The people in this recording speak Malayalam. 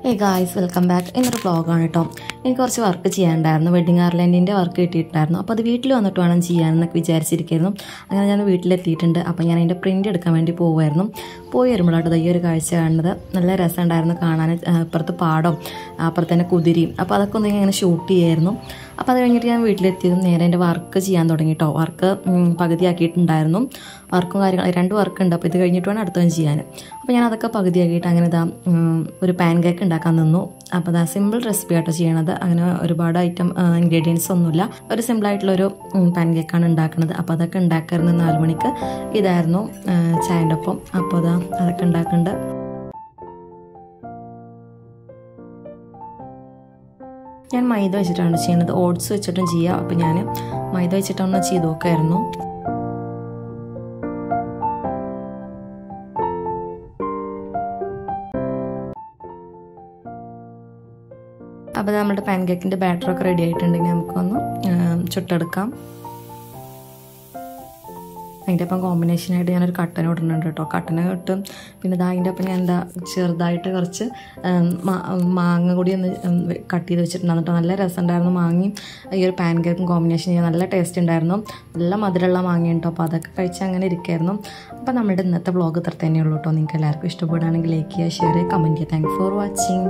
Hey guys, welcome back. ഇന്നൊരു വ്ളോഗാണ് കേട്ടോ. എനിക്ക് കുറച്ച് വർക്ക് ചെയ്യാനുണ്ടായിരുന്നു. വെഡിങ് ഗാർലൻഡിൻ്റെ വർക്ക് കിട്ടിയിട്ടുണ്ടായിരുന്നു. അപ്പോൾ അത് വീട്ടിൽ വന്നിട്ട് വേണം ചെയ്യാനെന്നൊക്കെ വിചാരിച്ചിരിക്കുന്നു. അങ്ങനെ ഞാൻ വീട്ടിലെത്തിയിട്ടുണ്ട്. അപ്പോൾ ഞാൻ അതിൻ്റെ പ്രിൻ്റ് എടുക്കാൻ വേണ്ടി പോവുമായിരുന്നു. പോയി വരുമ്പോഴാട്ടോ ഈ ഒരു കാഴ്ച കാണുന്നത്. നല്ല രസമുണ്ടായിരുന്നു കാണാൻ. അപ്പുറത്ത് പാടം, അപ്പുറത്ത് തന്നെ കുതിരയും. അപ്പോൾ അതൊക്കെ ഒന്ന് ഇങ്ങനെ ഷൂട്ട് ചെയ്യായിരുന്നു. അപ്പോൾ അത് കഴിഞ്ഞിട്ട് ഞാൻ വീട്ടിലെത്തിയതും നേരെ എൻ്റെ വർക്ക് ചെയ്യാൻ തുടങ്ങി കേട്ടോ. വർക്ക് പകുതിയാക്കിയിട്ടുണ്ടായിരുന്നു. വർക്കും കാര്യങ്ങൾ 2 വർക്കുണ്ട്. അപ്പോൾ ഇത് കഴിഞ്ഞിട്ട് വേണം അടുത്തതും ചെയ്യാൻ. അപ്പോൾ ഞാൻ അതൊക്കെ പകുതിയാക്കിയിട്ട് അങ്ങനെ ഒരു പാൻ കേക്ക് ഉണ്ടാക്കാൻ നിന്നു. അപ്പോൾ സിമ്പിൾ റെസിപ്പി ആട്ടോ ചെയ്യണത്. അങ്ങനെ ഒരുപാട് ഇൻഗ്രീഡിയൻസ് ഒന്നുമില്ല. ഒരു സിമ്പിളായിട്ടുള്ളൊരു പാൻ കേക്കാണ് ഉണ്ടാക്കുന്നത്. അപ്പോൾ അതൊക്കെ ഉണ്ടാക്കാറുണ്ട് 4 മണിക്ക്. ഇതായിരുന്നു ചായൻ്റെ ഒപ്പം. അപ്പോൾ അതൊക്കെ ഉണ്ടാക്കുന്നുണ്ട്. ഞാൻ മൈദ വെച്ചിട്ടാണ് ചെയ്യുന്നത്. ഓട്സ് വെച്ചിട്ടും ചെയ്യാം. അപ്പോൾ ഞാൻ മൈദ വെച്ചിട്ടൊന്ന് ചെയ്ത് നോക്കായിരുന്നു. അപ്പോൾ നമ്മുടെ പാൻ കേക്കിൻ്റെ ബാറ്ററൊക്കെ റെഡി ആയിട്ടുണ്ടെങ്കിൽ നമുക്കൊന്ന് ചുട്ടെടുക്കാം. അതിൻ്റെ ഒപ്പം കോമ്പിനേഷനായിട്ട് ഞാനൊരു കട്ടൻ ഇടുന്നുണ്ട് കേട്ടോ. കട്ടന് ഇട്ട് പിന്നെ അതിൻ്റെ ഒപ്പം ഞാൻ ചെറുതായിട്ട് കുറച്ച് മാങ്ങ കൂടി ഒന്ന് കട്ട് ചെയ്ത് വെച്ചിട്ടുണ്ടായിരുന്നു കേട്ടോ. നല്ല രസമുണ്ടായിരുന്നു. മാങ്ങയും ഈ ഒരു പാൻ കേക്കും കോമ്പിനേഷൻ ചെയ്യാൻ നല്ല ടേസ്റ്റ് ഉണ്ടായിരുന്നു. നല്ല മധുരമുള്ള മാങ്ങ ഉണ്ടോ. അപ്പോൾ അതൊക്കെ കഴിച്ച് അങ്ങനെ ഇരിക്കുമായിരുന്നു. അപ്പോൾ നമ്മുടെ ഇന്നത്തെ വ്ളോഗ് ഇത്ര തന്നെയുള്ളൂ കേട്ടോ. നിങ്ങൾക്ക് എല്ലാവർക്കും ഇഷ്ടപ്പെടുകയാണെങ്കിൽ ലൈക്ക് ചെയ്യുക, ഷെയർ ചെയ്യുക, കമൻറ്റ് ചെയ്യുക. Thanks for watching.